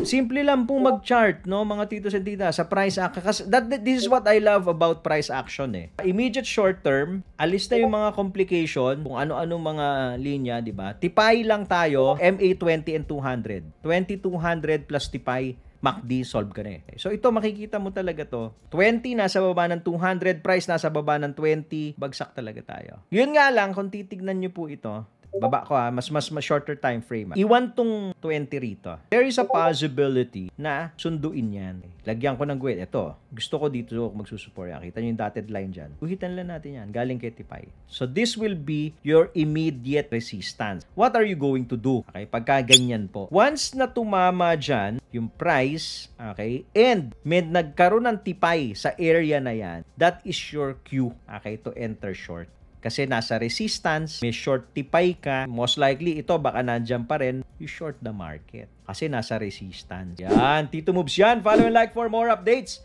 simple lang pong mag-chart, no, mga titos and tita, sa price action. Kasi this is what I love about price action eh. Immediate short term, alis na yung mga complication, kung ano-anong mga linya, di ba? Tipay lang tayo, MA20 and 200. 20-200 plus tipay, MACD, solve ka na eh. So ito, makikita mo talaga to. 20 nasa baba ng 200, price nasa baba ng 20, bagsak talaga tayo. Yun nga lang, kung titignan nyo po ito, baba ko mas shorter time frame. Iwan tong 20 rito. There is a possibility na sunduin yan. Lagyan ko ng guide. Ito, gusto ko dito magsusupport yan. Kita nyo yung dotted line dyan. Uhitan lang natin yan. Galing kay Tipay. So this will be your immediate resistance. What are you going to do? Okay, pagka ganyan po. Once na tumama dyan, yung price, okay, and may nagkaroon ng tipay sa area na yan, that is your cue, okay, to enter short. Kasi nasa resistance, may short tipay ka, most likely ito baka nandyan pa rin, you short the market. Kasi nasa resistance. Yan, Tito Moves yan. Follow and like for more updates.